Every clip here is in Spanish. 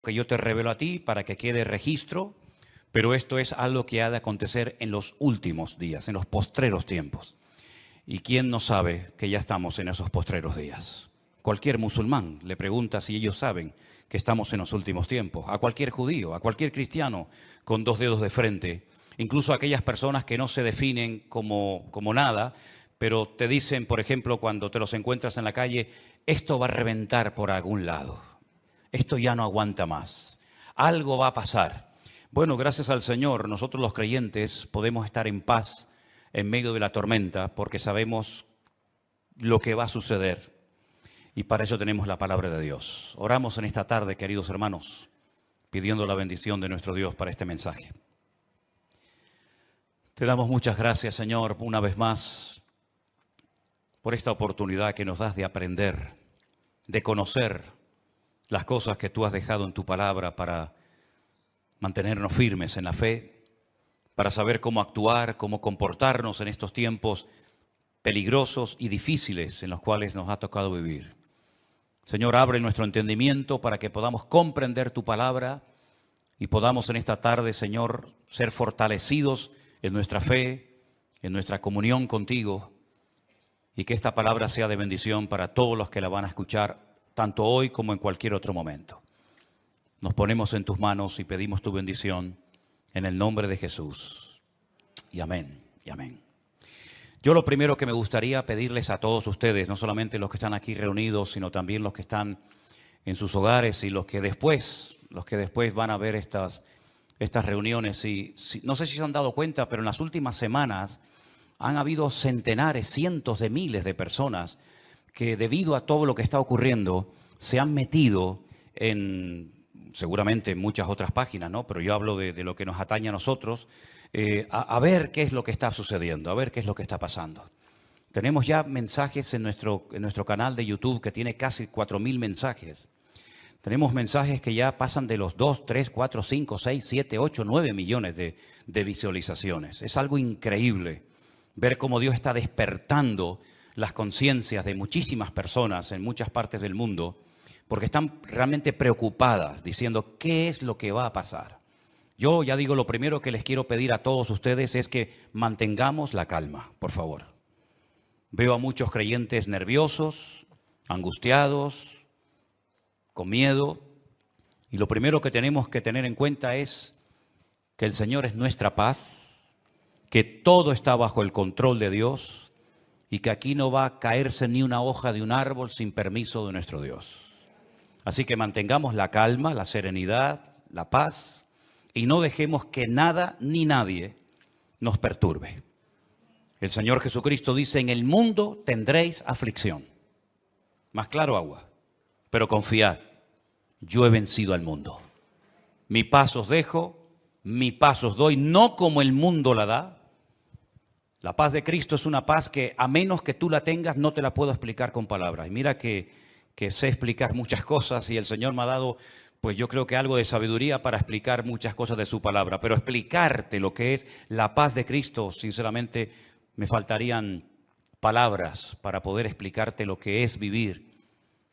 que yo te revelo a ti para que quede registro, pero esto es algo que ha de acontecer en los últimos días, en los postreros tiempos. ¿Y quién no sabe que ya estamos en esos postreros días? Cualquier musulmán le pregunta si ellos saben que estamos en los últimos tiempos. A cualquier judío, a cualquier cristiano con dos dedos de frente, incluso a aquellas personas que no se definen como nada, pero te dicen, por ejemplo, cuando te los encuentras en la calle, esto va a reventar por algún lado. Esto ya no aguanta más. Algo va a pasar. Bueno, gracias al Señor, nosotros los creyentes podemos estar en paz en medio de la tormenta porque sabemos lo que va a suceder. Y para eso tenemos la palabra de Dios. Oramos en esta tarde, queridos hermanos, pidiendo la bendición de nuestro Dios para este mensaje. Te damos muchas gracias, Señor, una vez más, por esta oportunidad que nos das de aprender, de conocer las cosas que tú has dejado en tu palabra para mantenernos firmes en la fe, para saber cómo actuar, cómo comportarnos en estos tiempos peligrosos y difíciles en los cuales nos ha tocado vivir. Señor, abre nuestro entendimiento para que podamos comprender tu palabra y podamos en esta tarde, Señor, ser fortalecidos en nuestra fe, en nuestra comunión contigo, y que esta palabra sea de bendición para todos los que la van a escuchar, tanto hoy como en cualquier otro momento. Nos ponemos en tus manos y pedimos tu bendición en el nombre de Jesús. Y amén, y amén. Yo lo primero que me gustaría pedirles a todos ustedes, no solamente los que están aquí reunidos, sino también los que están en sus hogares y los que después van a ver estas reuniones. No sé si se han dado cuenta, pero en las últimas semanas han habido centenares, cientos de miles de personas que debido a todo lo que está ocurriendo se han metido seguramente en muchas otras páginas, ¿no? Pero yo hablo de lo que nos atañe a nosotros, a ver qué es lo que está sucediendo, a ver qué es lo que está pasando. Tenemos ya mensajes en nuestro canal de YouTube que tiene casi 4.000 mensajes. Tenemos mensajes que ya pasan de los 2, 3, 4, 5, 6, 7, 8, 9 millones de visualizaciones. Es algo increíble ver cómo Dios está despertando las conciencias de muchísimas personas en muchas partes del mundo, porque están realmente preocupadas, diciendo qué es lo que va a pasar. Yo ya digo, lo primero que les quiero pedir a todos ustedes es que mantengamos la calma, por favor. Veo a muchos creyentes nerviosos, angustiados, con miedo, y lo primero que tenemos que tener en cuenta es que el Señor es nuestra paz, que todo está bajo el control de Dios y que aquí no va a caerse ni una hoja de un árbol sin permiso de nuestro Dios. Así que mantengamos la calma, la serenidad, la paz y no dejemos que nada ni nadie nos perturbe. El Señor Jesucristo dice, en el mundo tendréis aflicción. Más claro agua, pero confiad, yo he vencido al mundo. Mi paz os dejo, mi paz os doy, no como el mundo la da. La paz de Cristo es una paz que a menos que tú la tengas no te la puedo explicar con palabras. Y mira que sé explicar muchas cosas y el Señor me ha dado, pues yo creo que algo de sabiduría para explicar muchas cosas de su palabra. Pero explicarte lo que es la paz de Cristo, sinceramente me faltarían palabras para poder explicarte lo que es vivir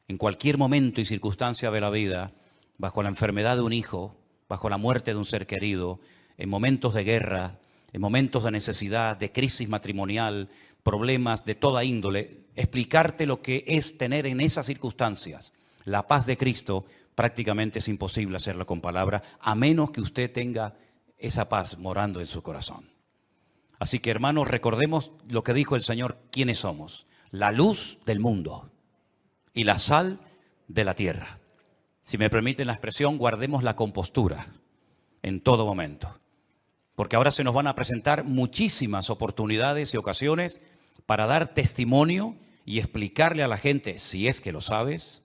en cualquier momento y circunstancia de la vida, bajo la enfermedad de un hijo, bajo la muerte de un ser querido, en momentos de guerra, en momentos de necesidad, de crisis matrimonial, problemas de toda índole, explicarte lo que es tener en esas circunstancias la paz de Cristo, prácticamente es imposible hacerlo con palabras, a menos que usted tenga esa paz morando en su corazón. Así que, hermanos, recordemos lo que dijo el Señor, quiénes somos: la luz del mundo y la sal de la tierra. Si me permiten la expresión, guardemos la compostura en todo momento. Porque ahora se nos van a presentar muchísimas oportunidades y ocasiones para dar testimonio y explicarle a la gente, si es que lo sabes,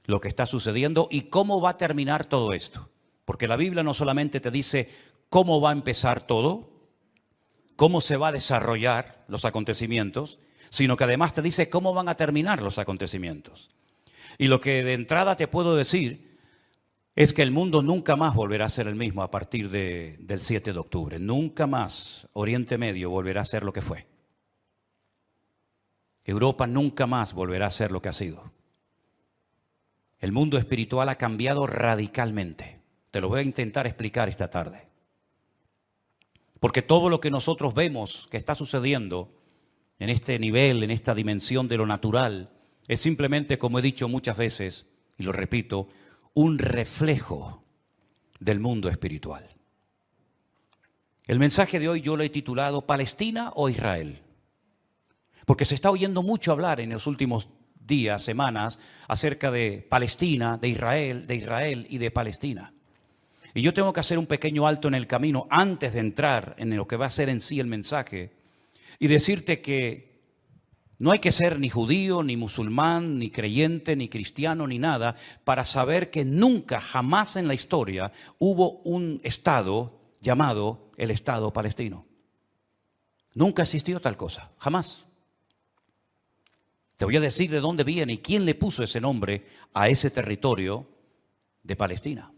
lo que está sucediendo y cómo va a terminar todo esto. Porque la Biblia no solamente te dice cómo va a empezar todo, cómo se va a desarrollar los acontecimientos, sino que además te dice cómo van a terminar los acontecimientos. Y lo que de entrada te puedo decir es que el mundo nunca más volverá a ser el mismo a partir del 7 de octubre. Nunca más Oriente Medio volverá a ser lo que fue. Europa nunca más volverá a ser lo que ha sido. El mundo espiritual ha cambiado radicalmente. Te lo voy a intentar explicar esta tarde. Porque todo lo que nosotros vemos que está sucediendo en este nivel, en esta dimensión de lo natural, es simplemente, como he dicho muchas veces, y lo repito, un reflejo del mundo espiritual. El mensaje de hoy yo lo he titulado ¿Palestina o Israel? Porque se está oyendo mucho hablar en los últimos días, semanas, acerca de Palestina, de Israel y de Palestina. Y yo tengo que hacer un pequeño alto en el camino antes de entrar en lo que va a ser en sí el mensaje y decirte que no hay que ser ni judío, ni musulmán, ni creyente, ni cristiano, ni nada, para saber que nunca, jamás en la historia hubo un Estado llamado el Estado palestino. Nunca existió tal cosa, jamás. Te voy a decir de dónde viene y quién le puso ese nombre a ese territorio de Palestina.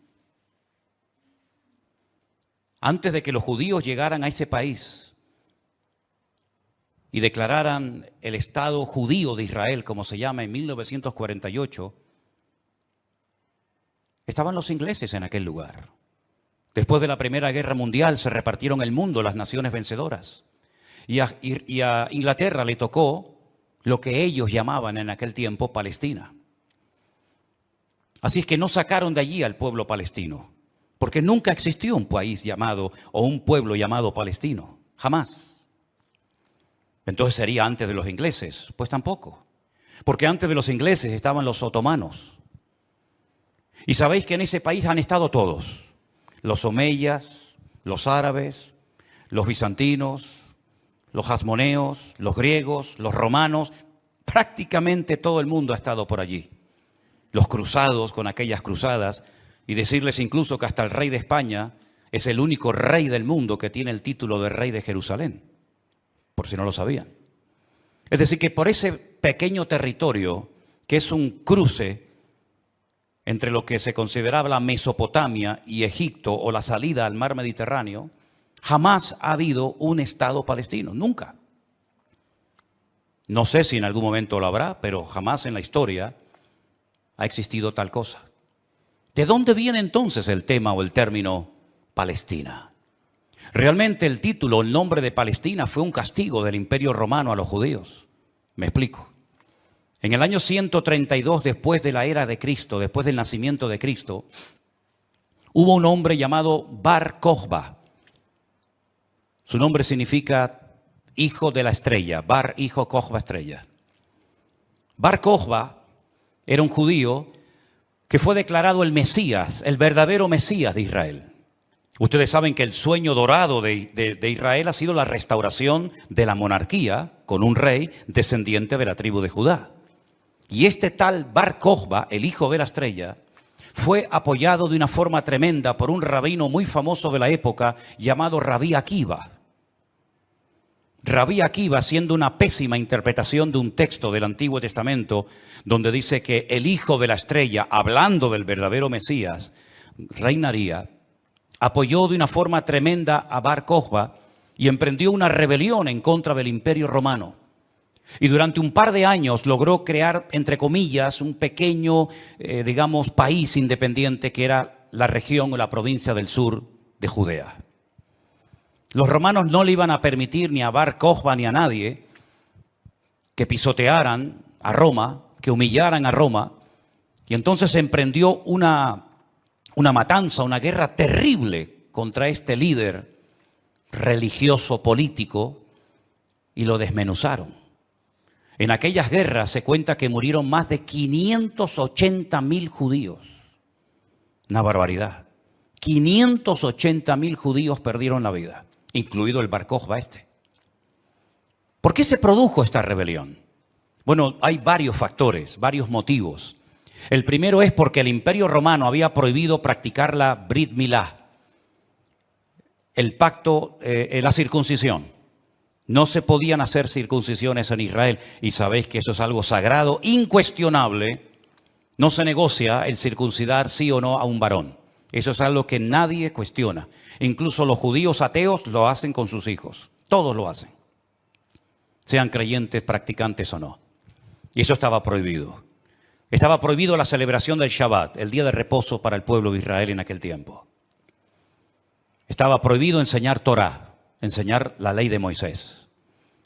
Antes de que los judíos llegaran a ese país y declararan el Estado judío de Israel, como se llama en 1948, estaban los ingleses en aquel lugar. Después de la Primera Guerra Mundial se repartieron el mundo las naciones vencedoras. Y a Inglaterra le tocó lo que ellos llamaban en aquel tiempo Palestina. Así es que no sacaron de allí al pueblo palestino, porque nunca existió un país llamado o un pueblo llamado palestino, jamás. Entonces sería antes de los ingleses, pues tampoco, porque antes de los ingleses estaban los otomanos. Y sabéis que en ese país han estado todos, los omeyas, los árabes, los bizantinos, los hasmoneos, los griegos, los romanos, prácticamente todo el mundo ha estado por allí. Los cruzados con aquellas cruzadas, y decirles incluso que hasta el rey de España es el único rey del mundo que tiene el título de rey de Jerusalén, por si no lo sabían. Es decir, que por ese pequeño territorio, que es un cruce entre lo que se consideraba la Mesopotamia y Egipto o la salida al mar Mediterráneo, jamás ha habido un Estado palestino, nunca. No sé si en algún momento lo habrá, pero jamás en la historia ha existido tal cosa. ¿De dónde viene entonces el tema o el término Palestina? Realmente el título, el nombre de Palestina fue un castigo del Imperio Romano a los judíos. Me explico. En el año 132 después de la era de Cristo, después del nacimiento de Cristo, hubo un hombre llamado Bar Kokhba. Su nombre significa hijo de la estrella, Bar, hijo, Kokhba, estrella. Bar Kokhba era un judío que fue declarado el Mesías, el verdadero Mesías de Israel. Ustedes saben que el sueño dorado de Israel ha sido la restauración de la monarquía con un rey descendiente de la tribu de Judá. Y este tal Bar Kokhba, el hijo de la estrella, fue apoyado de una forma tremenda por un rabino muy famoso de la época llamado Rabí Akiva. Rabí Akiva, haciendo una pésima interpretación de un texto del Antiguo Testamento, donde dice que el hijo de la estrella, hablando del verdadero Mesías, reinaría, apoyó de una forma tremenda a Bar Kokhba y emprendió una rebelión en contra del Imperio Romano. Y durante un par de años logró crear, entre comillas, un pequeño, país independiente que era la región o la provincia del sur de Judea. Los romanos no le iban a permitir ni a Bar Kokhba ni a nadie que pisotearan a Roma, que humillaran a Roma. Y entonces se emprendió una matanza, una guerra terrible contra este líder religioso político y lo desmenuzaron. En aquellas guerras se cuenta que murieron más de 580.000 judíos. Una barbaridad. 580.000 judíos perdieron la vida, incluido el Bar Kokhba este. ¿Por qué se produjo esta rebelión? Bueno, hay varios factores, varios motivos. El primero es porque el Imperio Romano había prohibido practicar la Brit Milá, el pacto, la circuncisión. No se podían hacer circuncisiones en Israel y sabéis que eso es algo sagrado, incuestionable. No se negocia el circuncidar sí o no a un varón. Eso es algo que nadie cuestiona. Incluso los judíos ateos lo hacen con sus hijos. Todos lo hacen. Sean creyentes, practicantes o no. Y eso estaba prohibido. Estaba prohibido la celebración del Shabbat, el día de reposo para el pueblo de Israel en aquel tiempo. Estaba prohibido enseñar Torah, enseñar la ley de Moisés,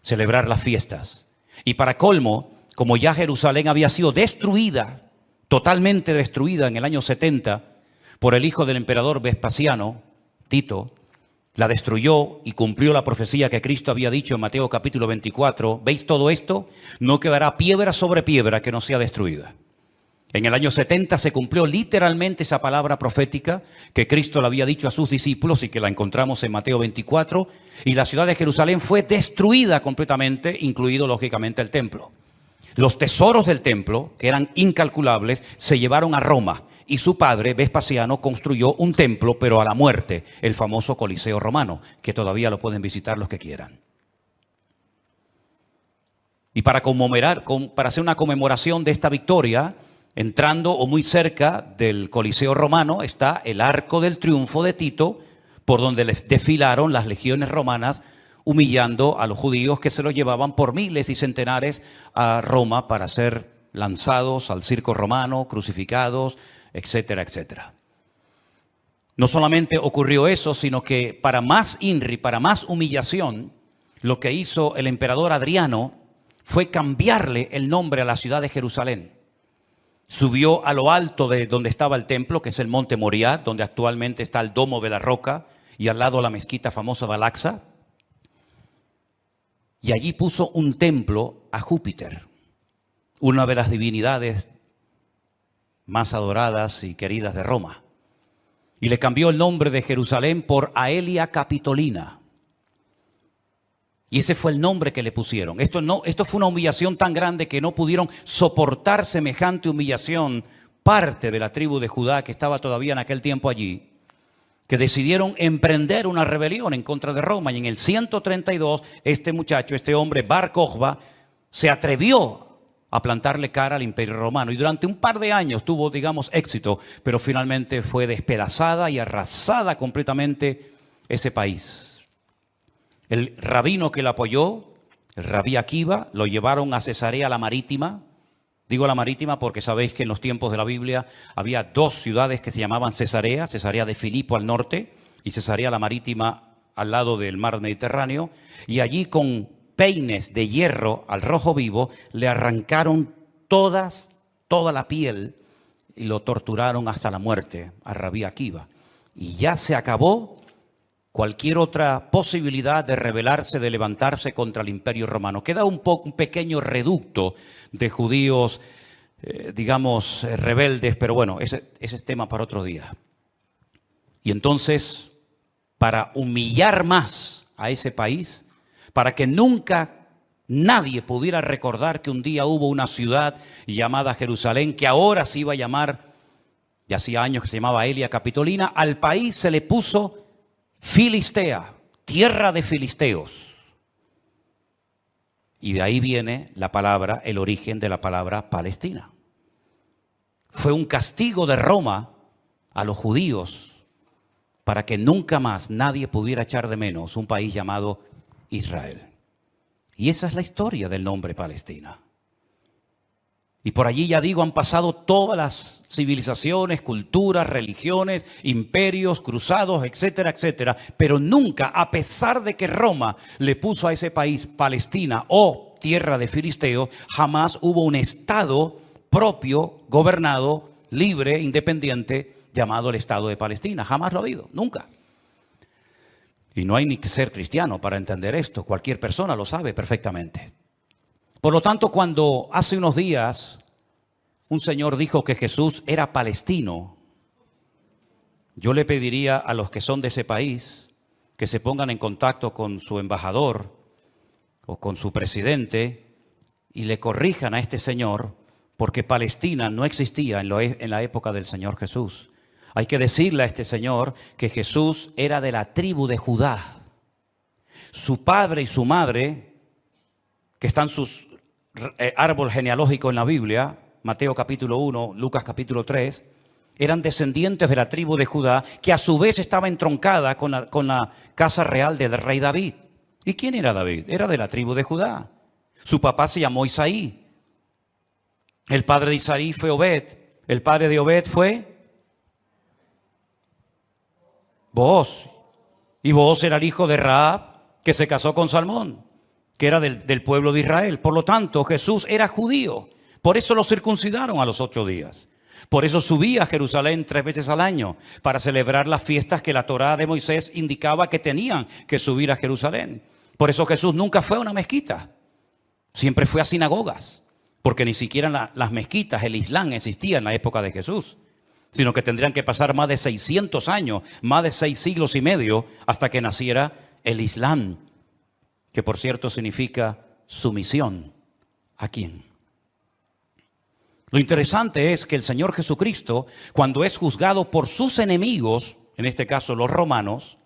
celebrar las fiestas. Y para colmo, como ya Jerusalén había sido destruida, totalmente destruida en el año 70 por el hijo del emperador Vespasiano, Tito, la destruyó y cumplió la profecía que Cristo había dicho en Mateo capítulo 24. ¿Veis todo esto? No quedará piedra sobre piedra que no sea destruida. En el año 70 se cumplió literalmente esa palabra profética que Cristo le había dicho a sus discípulos y que la encontramos en Mateo 24. Y la ciudad de Jerusalén fue destruida completamente, incluido lógicamente el templo. Los tesoros del templo, que eran incalculables, se llevaron a Roma. Y su padre, Vespasiano, construyó un templo, pero a la muerte, el famoso Coliseo romano, que todavía lo pueden visitar los que quieran. Y para hacer una conmemoración de esta victoria, entrando o muy cerca del Coliseo romano está el Arco del Triunfo de Tito, por donde les desfilaron las legiones romanas, humillando a los judíos que se los llevaban por miles y centenares a Roma para ser lanzados al circo romano, crucificados, etcétera, etcétera. No solamente ocurrió eso, sino que para más INRI, para más humillación, lo que hizo el emperador Adriano fue cambiarle el nombre a la ciudad de Jerusalén. Subió a lo alto de donde estaba el templo, que es el monte Moriah, donde actualmente está el Domo de la Roca, y al lado la mezquita famosa de Al-Aqsa. Y allí puso un templo a Júpiter, una de las divinidades más adoradas y queridas de Roma. Y le cambió el nombre de Jerusalén por Aelia Capitolina. Y ese fue el nombre que le pusieron. Esto fue una humillación tan grande que no pudieron soportar semejante humillación parte de la tribu de Judá que estaba todavía en aquel tiempo allí, que decidieron emprender una rebelión en contra de Roma. Y en el 132, este hombre, Bar Kokhba, se atrevió a plantarle cara al Imperio Romano. Y durante un par de años tuvo, éxito, pero finalmente fue despedazada y arrasada completamente ese país. El rabino que la apoyó, el rabí Akiva, lo llevaron a Cesarea la Marítima. Digo la Marítima porque sabéis que en los tiempos de la Biblia había dos ciudades que se llamaban Cesarea, Cesarea de Filipo al norte y Cesarea la Marítima al lado del mar Mediterráneo. Y allí con peines de hierro al rojo vivo le arrancaron toda la piel y lo torturaron hasta la muerte a rabí Akiva. Y ya se acabó cualquier otra posibilidad de rebelarse, de levantarse contra el Imperio Romano. Queda un pequeño reducto de judíos, rebeldes, pero bueno, ese es tema para otro día. Y entonces, para humillar más a ese país, para que nunca nadie pudiera recordar que un día hubo una ciudad llamada Jerusalén, que ahora se iba a llamar, ya hacía años que se llamaba Aelia Capitolina, al país se le puso Filistea, tierra de filisteos. Y de ahí viene el origen de la palabra Palestina. Fue un castigo de Roma a los judíos para que nunca más nadie pudiera echar de menos un país llamado Israel. Y esa es la historia del nombre Palestina. Y por allí, ya digo, han pasado todas las civilizaciones, culturas, religiones, imperios, cruzados, etcétera, etcétera. Pero nunca, a pesar de que Roma le puso a ese país Palestina o tierra de filisteos, jamás hubo un estado propio, gobernado, libre, independiente, llamado el Estado de Palestina. Jamás lo ha habido, nunca. Y no hay ni que ser cristiano para entender esto. Cualquier persona lo sabe perfectamente. Por lo tanto, cuando hace unos días un señor dijo que Jesús era palestino, yo le pediría a los que son de ese país que se pongan en contacto con su embajador o con su presidente y le corrijan a este señor, porque Palestina no existía en la época del Señor Jesús. Hay que decirle a este señor que Jesús era de la tribu de Judá. Su padre y su madre, que están sus árbol genealógico en la Biblia, Mateo capítulo 1, Lucas capítulo 3, eran descendientes de la tribu de Judá, que a su vez estaba entroncada con la casa real del rey David. ¿Y quién era David? Era de la tribu de Judá. Su papá se llamó Isaí. El padre de Isaí fue Obed. El padre de Obed fue Booz. Y Booz era el hijo de Rahab, que se casó con Salmón, que era del pueblo de Israel. Por lo tanto, Jesús era judío. Por eso lo circuncidaron a los 8 días. Por eso subía a Jerusalén 3 veces al año, para celebrar las fiestas que la Torá de Moisés indicaba que tenían que subir a Jerusalén. Por eso Jesús nunca fue a una mezquita, siempre fue a sinagogas, porque ni siquiera las mezquitas, el Islam, existía en la época de Jesús, sino que tendrían que pasar más de 600 años, más de 6 siglos y medio, hasta que naciera el Islam, que por cierto significa sumisión. ¿A quién? Lo interesante es que el Señor Jesucristo, cuando es juzgado por sus enemigos, en este caso los romanos,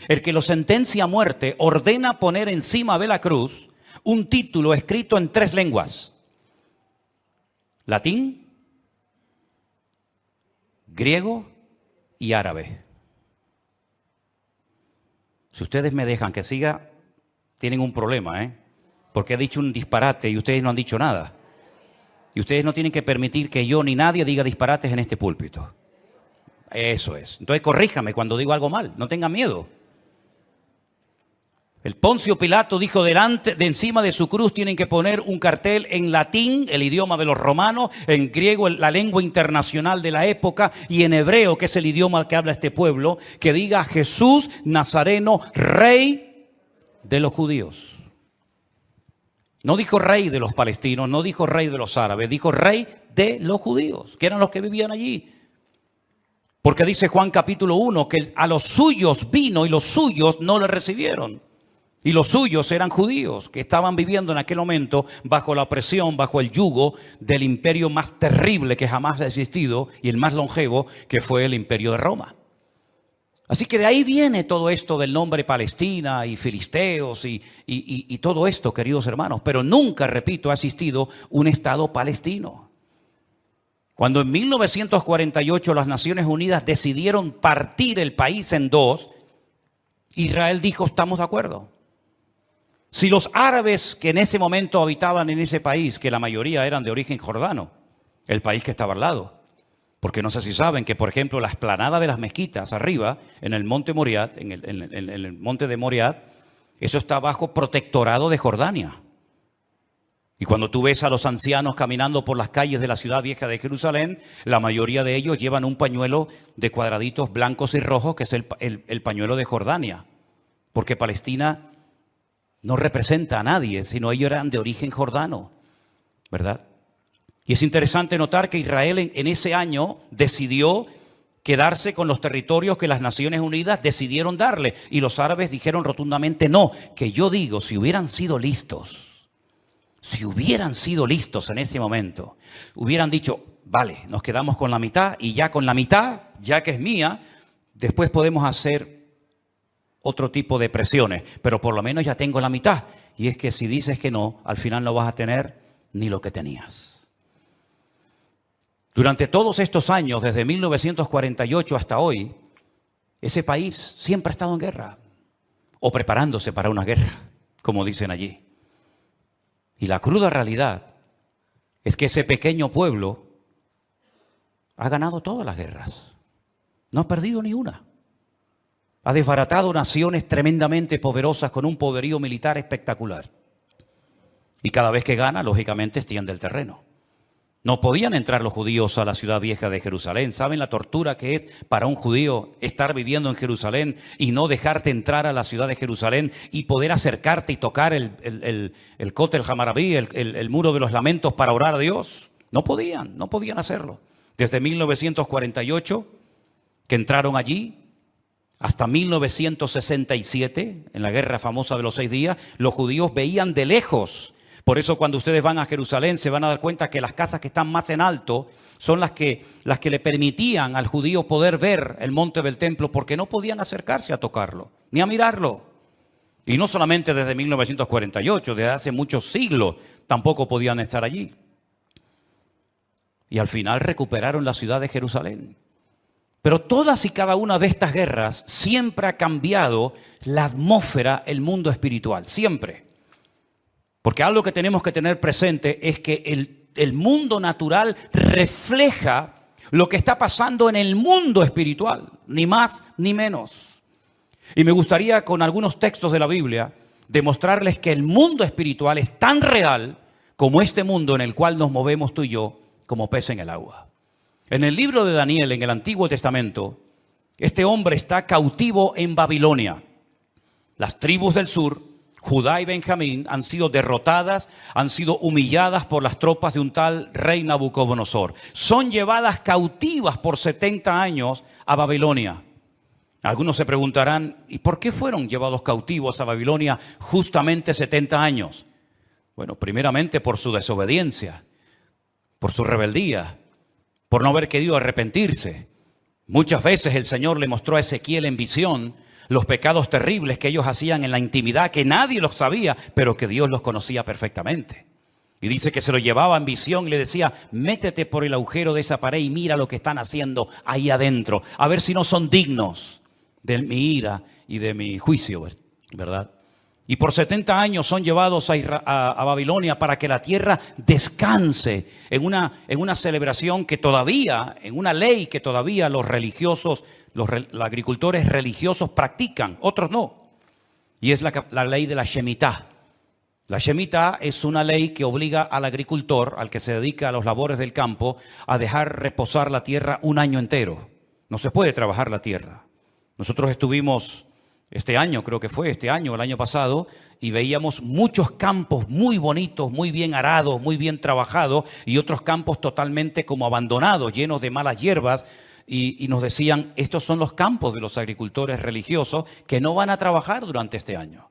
el que lo sentencia a muerte, ordena poner encima de la cruz un título escrito en 3 lenguas: latín, griego y árabe. Si ustedes me dejan que siga, tienen un problema, porque he dicho un disparate y ustedes no han dicho nada. Y ustedes no tienen que permitir que yo ni nadie diga disparates en este púlpito. Eso es. Entonces corríjame cuando digo algo mal, no tengan miedo. El Poncio Pilato dijo: de encima de su cruz tienen que poner un cartel en latín, el idioma de los romanos, en griego, la lengua internacional de la época, y en hebreo, que es el idioma que habla este pueblo, que diga: Jesús Nazareno, Rey de los judíos. No dijo rey de los palestinos, no dijo rey de los árabes, dijo rey de los judíos, que eran los que vivían allí. Porque dice Juan capítulo 1 que a los suyos vino y los suyos no le recibieron. Y los suyos eran judíos que estaban viviendo en aquel momento bajo la opresión, bajo el yugo del imperio más terrible que jamás ha existido y el más longevo, que fue el imperio de Roma. Así que de ahí viene todo esto del nombre Palestina y filisteos y todo esto, queridos hermanos. Pero nunca, repito, ha existido un Estado palestino. Cuando en 1948 las Naciones Unidas decidieron partir el país en 2, Israel dijo: estamos de acuerdo. Si los árabes que en ese momento habitaban en ese país, que la mayoría eran de origen jordano, el país que estaba al lado, porque no sé si saben que, por ejemplo, la explanada de las mezquitas arriba, en el monte Moriat, en el monte de Moriat, eso está bajo protectorado de Jordania. Y cuando tú ves a los ancianos caminando por las calles de la ciudad vieja de Jerusalén, la mayoría de ellos llevan un pañuelo de cuadraditos blancos y rojos, que es el pañuelo de Jordania. Porque Palestina no representa a nadie, sino ellos eran de origen jordano, ¿verdad? Y es interesante notar que Israel en ese año decidió quedarse con los territorios que las Naciones Unidas decidieron darle. Y los árabes dijeron rotundamente no. Que yo digo, si hubieran sido listos en ese momento, hubieran dicho: vale, nos quedamos con la mitad, y ya con la mitad, ya que es mía, después podemos hacer otro tipo de presiones. Pero por lo menos ya tengo la mitad. Y es que si dices que no, al final no vas a tener ni lo que tenías. Durante todos estos años, desde 1948 hasta hoy, ese país siempre ha estado en guerra, o preparándose para una guerra, como dicen allí. Y la cruda realidad es que ese pequeño pueblo ha ganado todas las guerras, no ha perdido ni una. Ha desbaratado naciones tremendamente poderosas con un poderío militar espectacular. Y cada vez que gana, lógicamente, extiende el terreno. No podían entrar los judíos a la ciudad vieja de Jerusalén. ¿Saben la tortura que es para un judío estar viviendo en Jerusalén y no dejarte entrar a la ciudad de Jerusalén y poder acercarte y tocar el Kotel Hamarabí, el muro de los lamentos, para orar a Dios? No podían hacerlo. Desde 1948, que entraron allí, hasta 1967, en la guerra famosa de los 6 días, los judíos veían de lejos. Por eso cuando ustedes van a Jerusalén se van a dar cuenta que las casas que están más en alto son las que le permitían al judío poder ver el monte del templo, porque no podían acercarse a tocarlo, ni a mirarlo. Y no solamente desde 1948, desde hace muchos siglos tampoco podían estar allí. Y al final recuperaron la ciudad de Jerusalén. Pero todas y cada una de estas guerras siempre ha cambiado la atmósfera, el mundo espiritual, siempre. Porque algo que tenemos que tener presente es que el mundo natural refleja lo que está pasando en el mundo espiritual, ni más ni menos. Y me gustaría con algunos textos de la Biblia demostrarles que el mundo espiritual es tan real como este mundo en el cual nos movemos tú y yo como pez en el agua. En el libro de Daniel, en el Antiguo Testamento, este hombre está cautivo en Babilonia. Las tribus del sur, Judá y Benjamín, han sido derrotadas, han sido humilladas por las tropas de un tal rey Nabucodonosor. Son llevadas cautivas por 70 años a Babilonia. Algunos se preguntarán, ¿y por qué fueron llevados cautivos a Babilonia justamente 70 años? Bueno, primeramente por su desobediencia, por su rebeldía, por no haber querido arrepentirse. Muchas veces el Señor le mostró a Ezequiel en visión los pecados terribles que ellos hacían en la intimidad, que nadie los sabía, pero que Dios los conocía perfectamente. Y dice que se lo llevaba en visión y le decía, métete por el agujero de esa pared y mira lo que están haciendo ahí adentro, a ver si no son dignos de mi ira y de mi juicio, ¿verdad? Y por 70 años son llevados a Babilonia para que la tierra descanse en una celebración que todavía, en una ley que todavía los religiosos, los agricultores religiosos practican, otros no. Y es la ley de la Shemitah. La Shemitah es una ley que obliga al agricultor, al que se dedica a los labores del campo, a dejar reposar la tierra un año entero. No se puede trabajar la tierra. Nosotros estuvimos este año, creo que fue este año, el año pasado, y veíamos muchos campos muy bonitos, muy bien arados, muy bien trabajados, y otros campos totalmente como abandonados, llenos de malas hierbas, y nos decían, estos son los campos de los agricultores religiosos que no van a trabajar durante este año.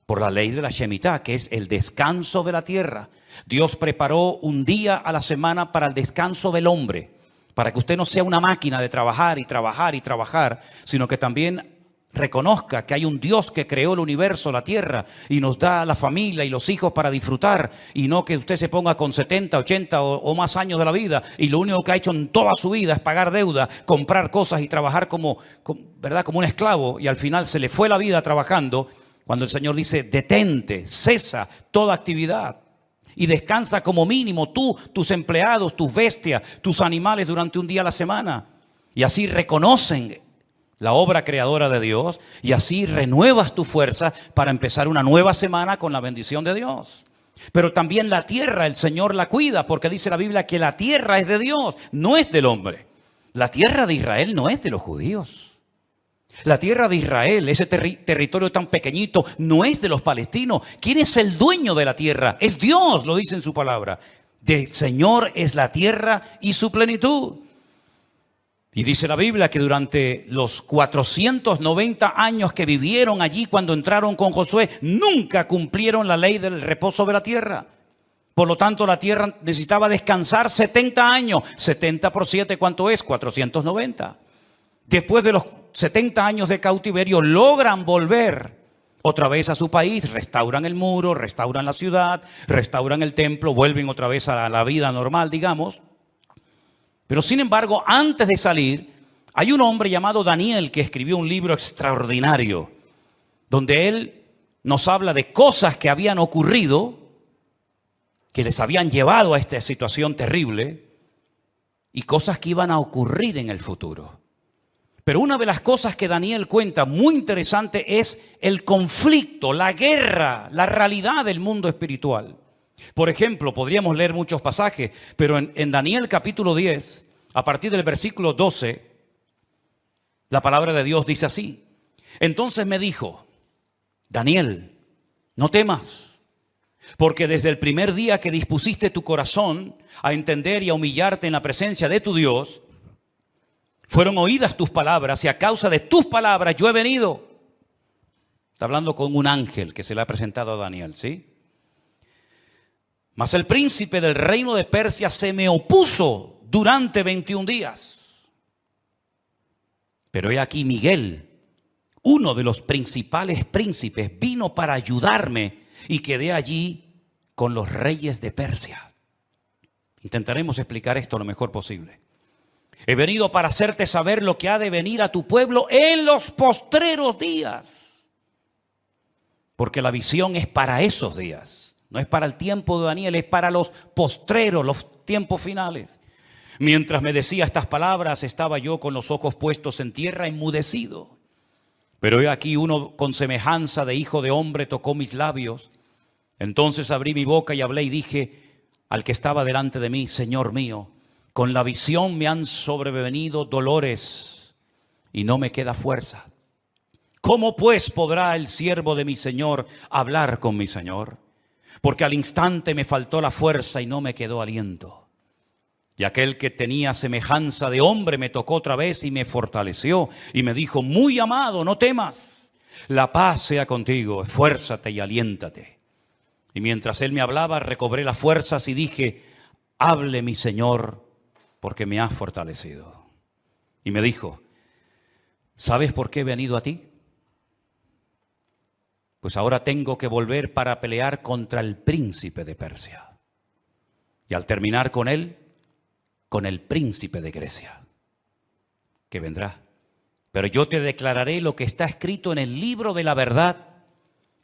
Por la ley de la Shemitah, que es el descanso de la tierra. Dios preparó un día a la semana para el descanso del hombre, para que usted no sea una máquina de trabajar y trabajar y trabajar, sino que también reconozca que hay un Dios que creó el universo, la tierra, y nos da la familia y los hijos para disfrutar, y no que usted se ponga con 70, 80 o más años de la vida, y lo único que ha hecho en toda su vida es pagar deuda, comprar cosas y trabajar ¿verdad? Como un esclavo, y al final se le fue la vida trabajando, cuando el Señor dice, detente, cesa toda actividad, y descansa como mínimo tú, tus empleados, tus bestias, tus animales durante un día a la semana, y así reconocen la obra creadora de Dios, y así renuevas tu fuerza para empezar una nueva semana con la bendición de Dios. Pero también la tierra, el Señor la cuida, porque dice la Biblia que la tierra es de Dios, no es del hombre. La tierra de Israel no es de los judíos. La tierra de Israel, ese territorio tan pequeñito, no es de los palestinos. ¿Quién es el dueño de la tierra? Es Dios, lo dice en su palabra. Del Señor es la tierra y su plenitud. Y dice la Biblia que durante los 490 años que vivieron allí cuando entraron con Josué, nunca cumplieron la ley del reposo de la tierra. Por lo tanto, la tierra necesitaba descansar 70 años. 70 por 7, ¿cuánto es? 490. Después de los 70 años de cautiverio, logran volver otra vez a su país, restauran el muro, restauran la ciudad, restauran el templo, vuelven otra vez a la vida normal, digamos. Pero sin embargo, antes de salir, hay un hombre llamado Daniel que escribió un libro extraordinario, donde él nos habla de cosas que habían ocurrido, que les habían llevado a esta situación terrible, y cosas que iban a ocurrir en el futuro. Pero una de las cosas que Daniel cuenta muy interesante es el conflicto, la guerra, la realidad del mundo espiritual. Por ejemplo, podríamos leer muchos pasajes, pero en Daniel capítulo 10, a partir del versículo 12, la palabra de Dios dice así. Entonces me dijo, Daniel, no temas, porque desde el primer día que dispusiste tu corazón a entender y a humillarte en la presencia de tu Dios, fueron oídas tus palabras y a causa de tus palabras yo he venido. Está hablando con un ángel que se le ha presentado a Daniel, ¿sí? Mas el príncipe del reino de Persia se me opuso durante 21 días. Pero he aquí Miguel, uno de los principales príncipes, vino para ayudarme y quedé allí con los reyes de Persia. Intentaremos explicar esto lo mejor posible. He venido para hacerte saber lo que ha de venir a tu pueblo en los postreros días. Porque la visión es para esos días. No es para el tiempo de Daniel, es para los postreros, los tiempos finales. Mientras me decía estas palabras, estaba yo con los ojos puestos en tierra, enmudecido. Pero he aquí uno con semejanza de hijo de hombre tocó mis labios. Entonces abrí mi boca y hablé y dije al que estaba delante de mí: Señor mío, con la visión me han sobrevenido dolores y no me queda fuerza. ¿Cómo pues podrá el siervo de mi Señor hablar con mi Señor? Porque al instante me faltó la fuerza y no me quedó aliento. Y aquel que tenía semejanza de hombre me tocó otra vez y me fortaleció y me dijo: muy amado, no temas, la paz sea contigo, esfuérzate y aliéntate. Y mientras él me hablaba, recobré las fuerzas y dije: hable mi Señor, porque me has fortalecido. Y me dijo: ¿sabes por qué he venido a ti? Pues ahora tengo que volver para pelear contra el príncipe de Persia. Y al terminar con él, con el príncipe de Grecia, que vendrá. Pero yo te declararé lo que está escrito en el libro de la verdad,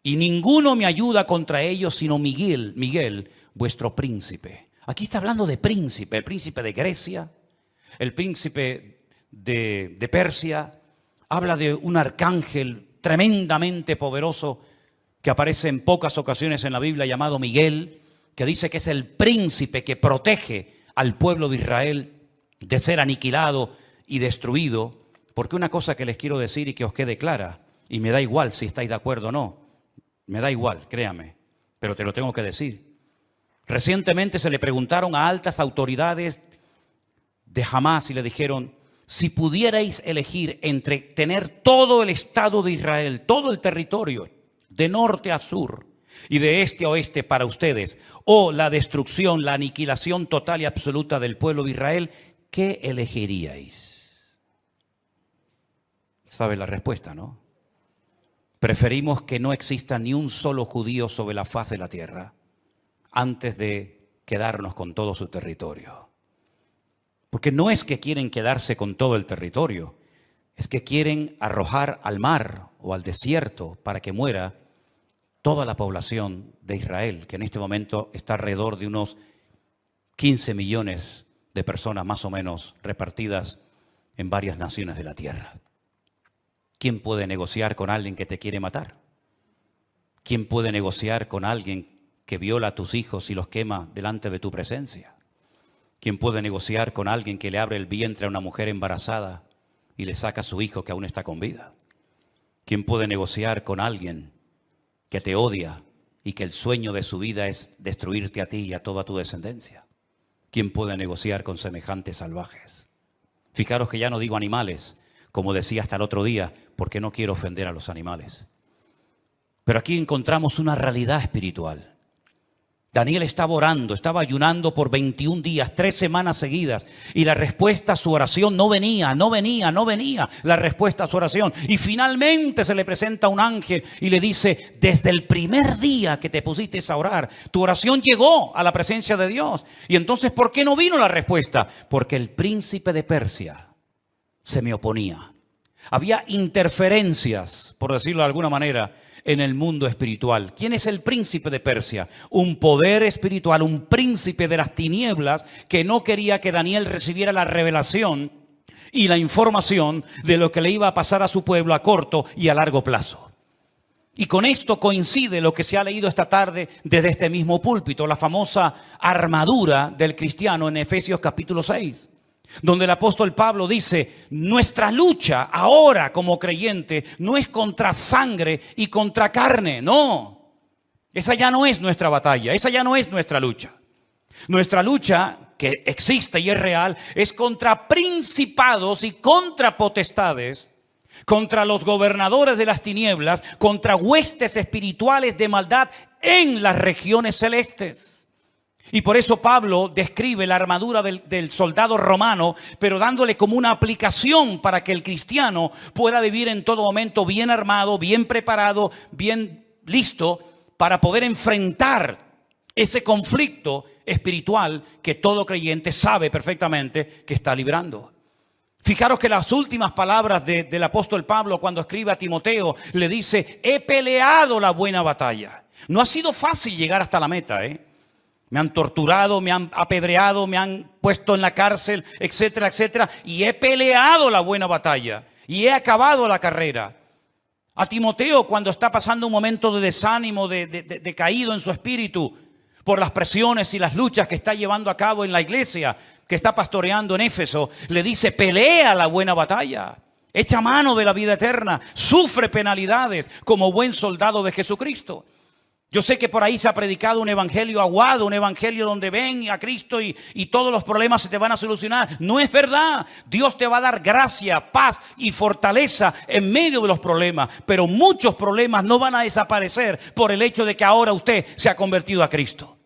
y ninguno me ayuda contra ellos sino Miguel, vuestro príncipe. Aquí está hablando de príncipe, el príncipe de Grecia, el príncipe de Persia. Habla de un arcángel tremendamente poderoso que aparece en pocas ocasiones en la Biblia, llamado Miguel, que dice que es el príncipe que protege al pueblo de Israel de ser aniquilado y destruido. Porque una cosa que les quiero decir y que os quede clara, y me da igual si estáis de acuerdo o no, me da igual, créame, pero te lo tengo que decir. Recientemente se le preguntaron a altas autoridades de Hamás y le dijeron: si pudierais elegir entre tener todo el Estado de Israel, todo el territorio, de norte a sur y de este a oeste para ustedes, o la destrucción, la aniquilación total y absoluta del pueblo de Israel, ¿qué elegiríais? ¿Sabe la respuesta, no? Preferimos que no exista ni un solo judío sobre la faz de la tierra antes de quedarnos con todo su territorio. Porque no es que quieren quedarse con todo el territorio, es que quieren arrojar al mar o al desierto para que muera toda la población de Israel, que en este momento está alrededor de unos 15 millones de personas más o menos repartidas en varias naciones de la tierra. ¿Quién puede negociar con alguien que te quiere matar? ¿Quién puede negociar con alguien que viola a tus hijos y los quema delante de tu presencia? ¿Quién puede negociar con alguien que le abre el vientre a una mujer embarazada y le saca a su hijo que aún está con vida? ¿Quién puede negociar con alguien que te odia y que el sueño de su vida es destruirte a ti y a toda tu descendencia? ¿Quién puede negociar con semejantes salvajes? Fijaros que ya no digo animales, como decía hasta el otro día, porque no quiero ofender a los animales. Pero aquí encontramos una realidad espiritual. Daniel estaba orando, estaba ayunando por 21 días, 3 semanas seguidas, y la respuesta a su oración no venía la respuesta a su oración. Y finalmente se le presenta un ángel y le dice: desde el primer día que te pusiste a orar, tu oración llegó a la presencia de Dios. Y entonces, ¿por qué no vino la respuesta? Porque el príncipe de Persia se me oponía. Había interferencias, por decirlo de alguna manera, en el mundo espiritual. ¿Quién es el príncipe de Persia? Un poder espiritual, un príncipe de las tinieblas que no quería que Daniel recibiera la revelación y la información de lo que le iba a pasar a su pueblo a corto y a largo plazo. Y con esto coincide lo que se ha leído esta tarde desde este mismo púlpito, la famosa armadura del cristiano en Efesios capítulo 6. Donde el apóstol Pablo dice: nuestra lucha ahora como creyente no es contra sangre y contra carne, no. Esa ya no es nuestra batalla, esa ya no es nuestra lucha. Nuestra lucha, que existe y es real, es contra principados y contra potestades, contra los gobernadores de las tinieblas, contra huestes espirituales de maldad en las regiones celestes. Y por eso Pablo describe la armadura del soldado romano, pero dándole como una aplicación para que el cristiano pueda vivir en todo momento bien armado, bien preparado, bien listo para poder enfrentar ese conflicto espiritual que todo creyente sabe perfectamente que está librando. Fijaros que las últimas palabras del apóstol Pablo cuando escribe a Timoteo le dice: he peleado la buena batalla. No ha sido fácil llegar hasta la meta, Me han torturado, me han apedreado, me han puesto en la cárcel, etcétera, etcétera. Y he peleado la buena batalla y he acabado la carrera. A Timoteo, cuando está pasando un momento de desánimo, de caído en su espíritu por las presiones y las luchas que está llevando a cabo en la iglesia que está pastoreando en Éfeso, le dice: pelea la buena batalla, echa mano de la vida eterna, sufre penalidades como buen soldado de Jesucristo. Yo sé que por ahí se ha predicado un evangelio aguado, un evangelio donde ven a Cristo y todos los problemas se te van a solucionar. No es verdad. Dios te va a dar gracia, paz y fortaleza en medio de los problemas. Pero muchos problemas no van a desaparecer por el hecho de que ahora usted se ha convertido a Cristo.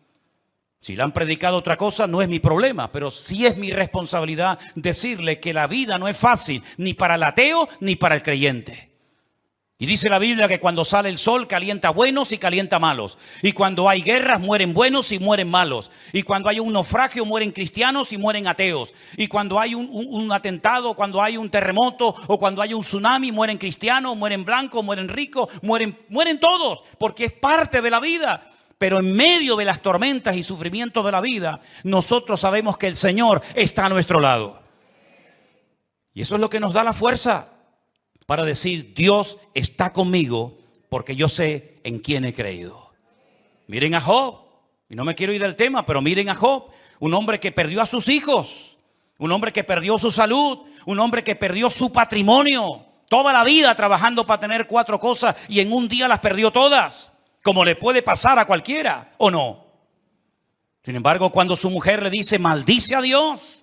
Si le han predicado otra cosa, no es mi problema, pero sí es mi responsabilidad decirle que la vida no es fácil ni para el ateo ni para el creyente. Y dice la Biblia que cuando sale el sol calienta buenos y calienta malos. Y cuando hay guerras mueren buenos y mueren malos. Y cuando hay un naufragio mueren cristianos y mueren ateos. Y cuando hay un atentado, cuando hay un terremoto o cuando hay un tsunami mueren cristianos, mueren blancos, mueren ricos, mueren todos. Porque es parte de la vida. Pero en medio de las tormentas y sufrimientos de la vida, nosotros sabemos que el Señor está a nuestro lado. Y eso es lo que nos da la fuerza para decir: Dios está conmigo porque yo sé en quién he creído. Miren a Job, y no me quiero ir del tema, pero miren a Job, un hombre que perdió a sus hijos, un hombre que perdió su salud, un hombre que perdió su patrimonio, toda la vida trabajando para tener 4 cosas y en un día las perdió todas, como le puede pasar a cualquiera, ¿o no? Sin embargo, cuando su mujer le dice: maldice a Dios,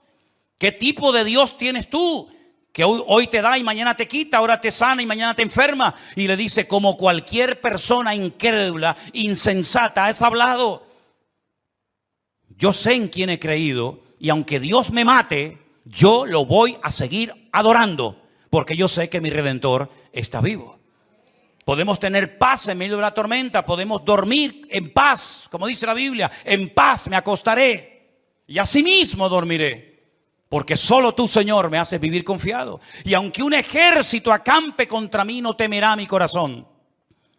¿qué tipo de Dios tienes tú? Que hoy te da y mañana te quita, ahora te sana y mañana te enferma. Y le dice: como cualquier persona incrédula, insensata, has hablado. Yo sé en quién he creído y aunque Dios me mate, yo lo voy a seguir adorando porque yo sé que mi Redentor está vivo. Podemos tener paz en medio de la tormenta, podemos dormir en paz, como dice la Biblia: en paz me acostaré y asimismo dormiré. Porque solo tú, Señor, me haces vivir confiado. Y aunque un ejército acampe contra mí, no temerá mi corazón.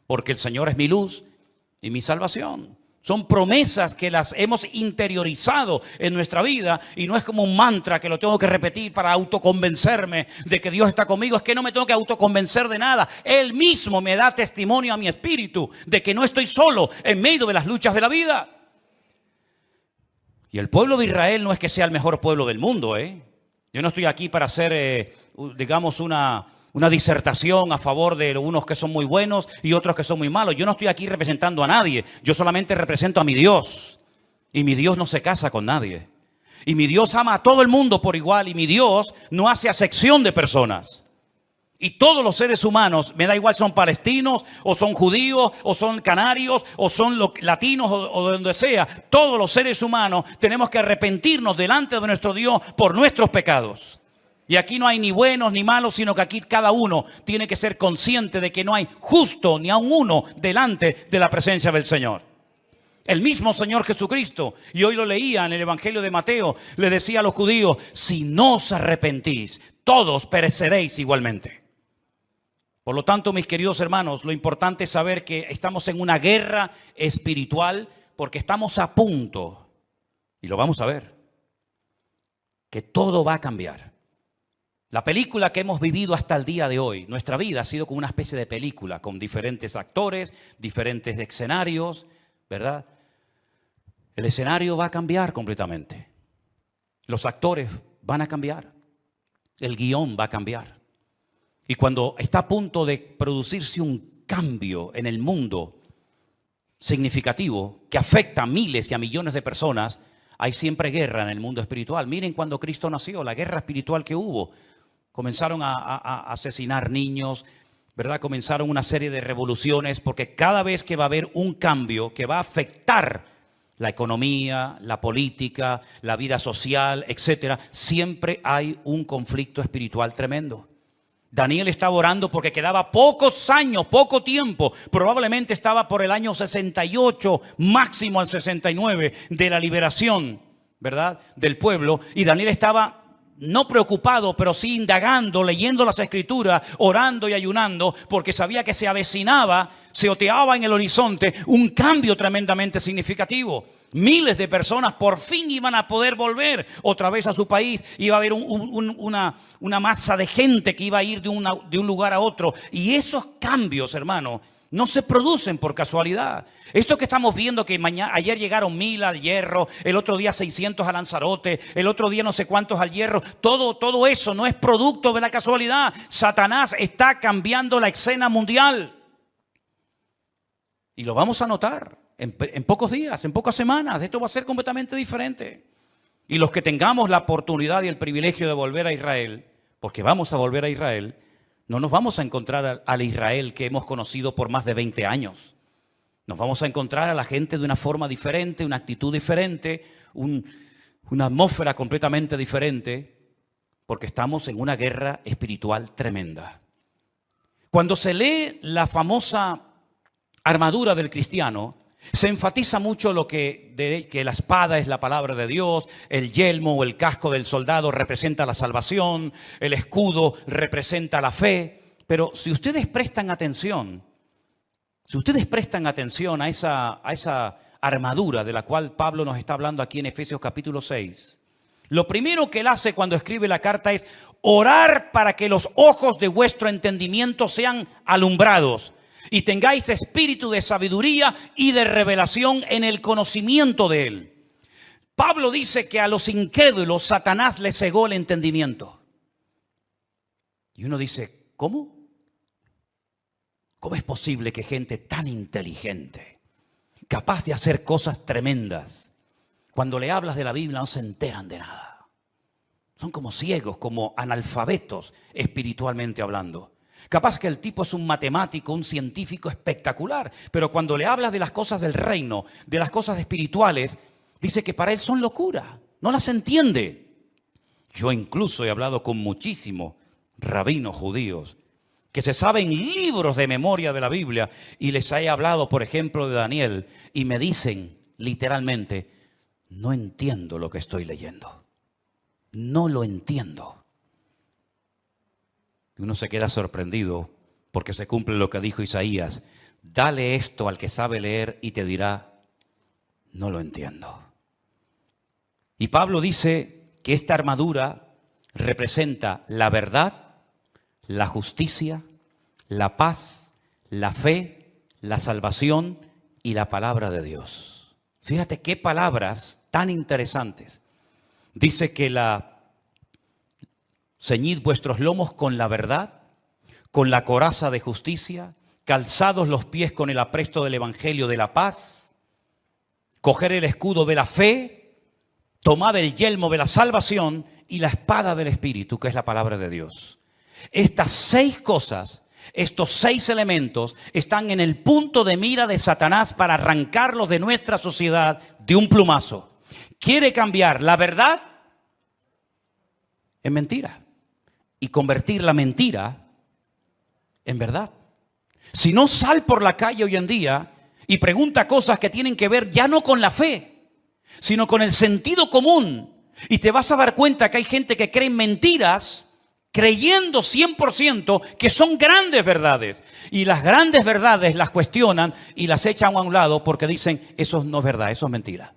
Porque el Señor es mi luz y mi salvación. Son promesas que las hemos interiorizado en nuestra vida. Y no es como un mantra que lo tengo que repetir para autoconvencerme de que Dios está conmigo. Es que no me tengo que autoconvencer de nada. Él mismo me da testimonio a mi espíritu de que no estoy solo en medio de las luchas de la vida. Y el pueblo de Israel no es que sea el mejor pueblo del mundo, Yo no estoy aquí para hacer, digamos, una disertación a favor de unos que son muy buenos y otros que son muy malos. Yo no estoy aquí representando a nadie. Yo solamente represento a mi Dios. Y mi Dios no se casa con nadie. Y mi Dios ama a todo el mundo por igual. Y mi Dios no hace acepción de personas. Y todos los seres humanos, me da igual son palestinos, o son judíos, o son canarios, o son latinos, o de donde sea. Todos los seres humanos tenemos que arrepentirnos delante de nuestro Dios por nuestros pecados. Y aquí no hay ni buenos ni malos, sino que aquí cada uno tiene que ser consciente de que no hay justo ni aun uno delante de la presencia del Señor. El mismo Señor Jesucristo, y hoy lo leía en el Evangelio de Mateo, le decía a los judíos: si no os arrepentís, todos pereceréis igualmente. Por lo tanto, mis queridos hermanos, lo importante es saber que estamos en una guerra espiritual porque estamos a punto, y lo vamos a ver, que todo va a cambiar. La película que hemos vivido hasta el día de hoy, nuestra vida ha sido como una especie de película con diferentes actores, diferentes escenarios, ¿verdad? El escenario va a cambiar completamente. Los actores van a cambiar. El guión va a cambiar. Y cuando está a punto de producirse un cambio en el mundo significativo que afecta a miles y a millones de personas, hay siempre guerra en el mundo espiritual. Miren cuando Cristo nació, la guerra espiritual que hubo. Comenzaron a asesinar niños, ¿verdad? Comenzaron una serie de revoluciones porque cada vez que va a haber un cambio que va a afectar la economía, la política, la vida social, etcétera, siempre hay un conflicto espiritual tremendo. Daniel estaba orando porque quedaba pocos años, poco tiempo. Probablemente estaba por el año 68, máximo al 69 de la liberación, ¿verdad?, del pueblo. Y Daniel estaba no preocupado, pero sí indagando, leyendo las Escrituras, orando y ayunando, porque sabía que se avecinaba, se oteaba en el horizonte un cambio tremendamente significativo. Miles de personas por fin iban a poder volver otra vez a su país. Iba a haber una masa de gente que iba a ir de un lugar a otro. Y esos cambios, hermano, no se producen por casualidad. Esto que estamos viendo, que ayer llegaron 1000 al Hierro, el otro día 600 a Lanzarote, el otro día no sé cuántos al Hierro, todo eso no es producto de la casualidad. Satanás está cambiando la escena mundial. Y lo vamos a notar en pocos días, en pocas semanas. Esto va a ser completamente diferente. Y los que tengamos la oportunidad y el privilegio de volver a Israel, porque vamos a volver a Israel, no nos vamos a encontrar al Israel que hemos conocido por más de 20 años. Nos vamos a encontrar a la gente de una forma diferente, una actitud diferente, una atmósfera completamente diferente, porque estamos en una guerra espiritual tremenda. Cuando se lee la famosa armadura del cristiano, se enfatiza mucho que la espada es la palabra de Dios, el yelmo o el casco del soldado representa la salvación, el escudo representa la fe. Pero si ustedes prestan atención a esa armadura de la cual Pablo nos está hablando aquí en Efesios capítulo 6, lo primero que él hace cuando escribe la carta es orar para que los ojos de vuestro entendimiento sean alumbrados y tengáis espíritu de sabiduría y de revelación en el conocimiento de Él. Pablo dice que a los incrédulos Satanás les cegó el entendimiento. Y uno dice, ¿cómo? ¿Cómo es posible que gente tan inteligente, capaz de hacer cosas tremendas, cuando le hablas de la Biblia no se enteran de nada? Son como ciegos, como analfabetos espiritualmente hablando. Capaz que el tipo es un matemático, un científico espectacular, pero cuando le hablas de las cosas del reino, de las cosas espirituales, dice que para él son locura, no las entiende. Yo incluso he hablado con muchísimos rabinos judíos que se saben libros de memoria de la Biblia y les he hablado, por ejemplo, de Daniel y me dicen literalmente, no entiendo lo que estoy leyendo, no lo entiendo. Uno se queda sorprendido porque se cumple lo que dijo Isaías. Dale esto al que sabe leer y te dirá, no lo entiendo. Y Pablo dice que esta armadura representa la verdad, la justicia, la paz, la fe, la salvación y la palabra de Dios. Fíjate qué palabras tan interesantes. Dice que ceñid vuestros lomos con la verdad, con la coraza de justicia, calzados los pies con el apresto del evangelio de la paz, coger el escudo de la fe, tomad el yelmo de la salvación y la espada del Espíritu, que es la palabra de Dios. Estas 6 cosas, estos 6 elementos están en el punto de mira de Satanás para arrancarlos de nuestra sociedad de un plumazo. Quiere cambiar la verdad en mentira y convertir la mentira en verdad. Si no, sal por la calle hoy en día y pregunta cosas que tienen que ver ya no con la fe, sino con el sentido común. Y te vas a dar cuenta que hay gente que cree en mentiras creyendo 100% que son grandes verdades. Y las grandes verdades las cuestionan y las echan a un lado porque dicen, eso no es verdad, eso es mentira.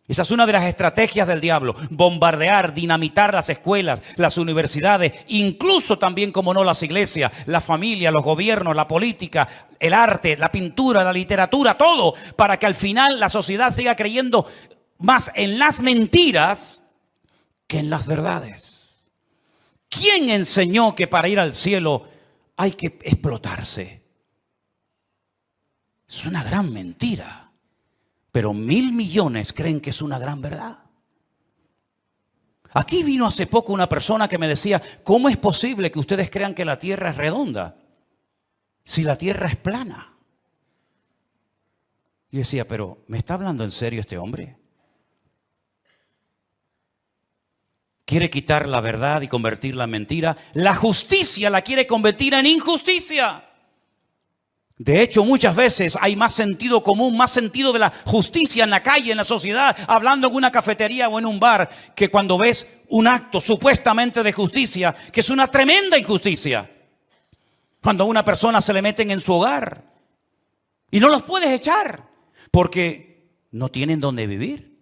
Esa es una de las estrategias del diablo, bombardear, dinamitar las escuelas, las universidades, incluso también, como no, las iglesias, la familia, los gobiernos, la política, el arte, la pintura, la literatura, todo, para que al final la sociedad siga creyendo más en las mentiras que en las verdades. ¿Quién enseñó que para ir al cielo hay que explotarse? Es una gran mentira. Pero 1.000 millones creen que es una gran verdad. Aquí vino hace poco una persona que me decía, ¿cómo es posible que ustedes crean que la tierra es redonda si la tierra es plana? Y decía, pero ¿me está hablando en serio este hombre? Quiere quitar la verdad y convertirla en mentira. La justicia la quiere convertir en injusticia. De hecho, muchas veces hay más sentido común, más sentido de la justicia en la calle, en la sociedad, hablando en una cafetería o en un bar, que cuando ves un acto supuestamente de justicia, que es una tremenda injusticia. Cuando a una persona se le meten en su hogar y no los puedes echar porque no tienen dónde vivir.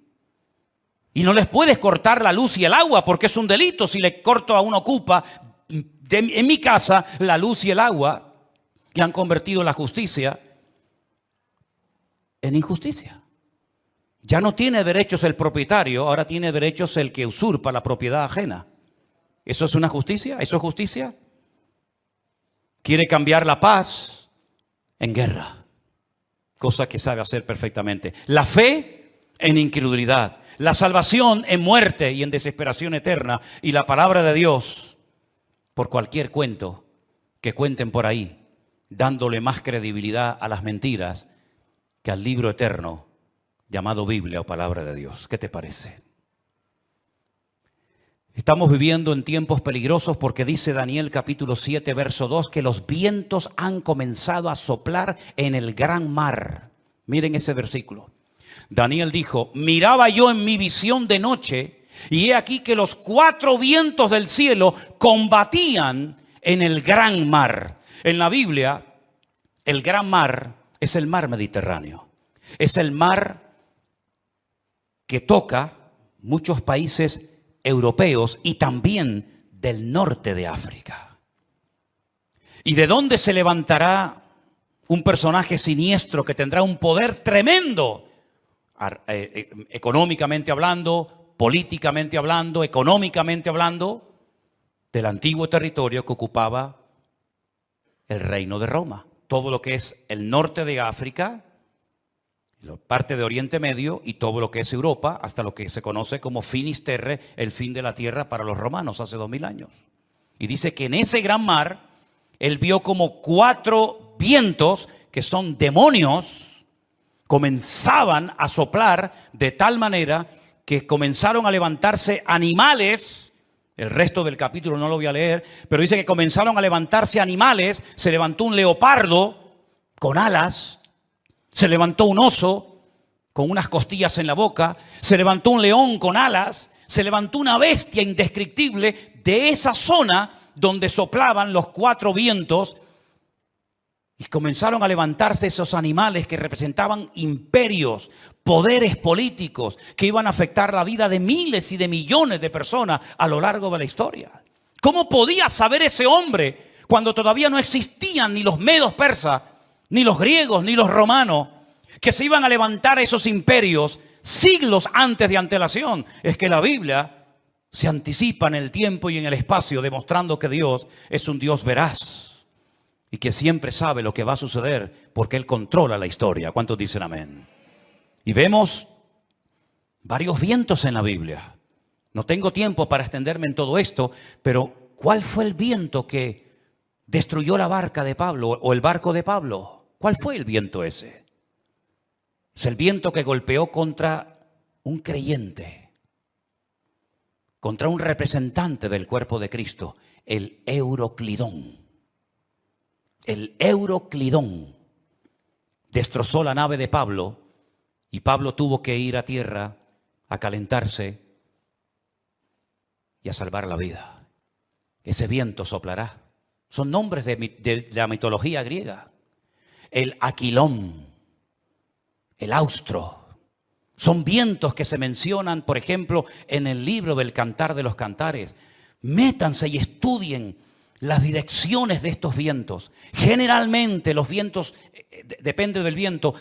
Y no les puedes cortar la luz y el agua porque es un delito si le corto a un ocupa en mi casa la luz y el agua. Y han convertido la justicia en injusticia. Ya no tiene derechos el propietario, ahora tiene derechos el que usurpa la propiedad ajena. ¿Eso es una justicia? ¿Eso es justicia? Quiere cambiar la paz en guerra, cosa que sabe hacer perfectamente. La fe en incredulidad, la salvación en muerte y en desesperación eterna, y la palabra de Dios por cualquier cuento que cuenten por ahí, dándole más credibilidad a las mentiras que al libro eterno llamado Biblia o palabra de Dios. ¿Qué te parece? Estamos viviendo en tiempos peligrosos porque dice Daniel capítulo 7, verso 2, que los vientos han comenzado a soplar en el gran mar. Miren ese versículo. Daniel dijo, miraba yo en mi visión de noche y he aquí que los 4 vientos del cielo combatían en el gran mar. En la Biblia, el gran mar es el mar Mediterráneo. Es el mar que toca muchos países europeos y también del norte de África. ¿Y de dónde se levantará un personaje siniestro que tendrá un poder tremendo? Económicamente hablando, políticamente hablando, económicamente hablando, del antiguo territorio que ocupaba el reino de Roma. Todo lo que es el norte de África, parte de Oriente Medio y todo lo que es Europa, hasta lo que se conoce como finis terrae, el fin de la tierra para los romanos hace 2000 años. Y dice que en ese gran mar, él vio como 4 vientos, que son demonios, comenzaban a soplar de tal manera que comenzaron a levantarse animales. El resto del capítulo no lo voy a leer, pero dice que comenzaron a levantarse animales. Se levantó un leopardo con alas, se levantó un oso con unas costillas en la boca, se levantó un león con alas, se levantó una bestia indescriptible de esa zona donde soplaban los 4 vientos. Y comenzaron a levantarse esos animales que representaban imperios, poderes políticos que iban a afectar la vida de miles y de millones de personas a lo largo de la historia. ¿Cómo podía saber ese hombre cuando todavía no existían ni los medos persas, ni los griegos, ni los romanos, que se iban a levantar esos imperios siglos antes de antelación? Es que la Biblia se anticipa en el tiempo y en el espacio, demostrando que Dios es un Dios veraz y que siempre sabe lo que va a suceder porque Él controla la historia. ¿Cuántos dicen amén? Y vemos varios vientos en la Biblia. No tengo tiempo para extenderme en todo esto, pero ¿cuál fue el viento que destruyó la barca de Pablo o el barco de Pablo? ¿Cuál fue el viento ese? Es el viento que golpeó contra un creyente, contra un representante del cuerpo de Cristo, el Euroclidón. El Euroclidón destrozó la nave de Pablo y Pablo tuvo que ir a tierra a calentarse y a salvar la vida. Ese viento soplará. Son nombres de la mitología griega. El Aquilón, el Austro. Son vientos que se mencionan, por ejemplo, en el libro del Cantar de los Cantares. Métanse y estudien las direcciones de estos vientos. Generalmente los vientos, depende del viento,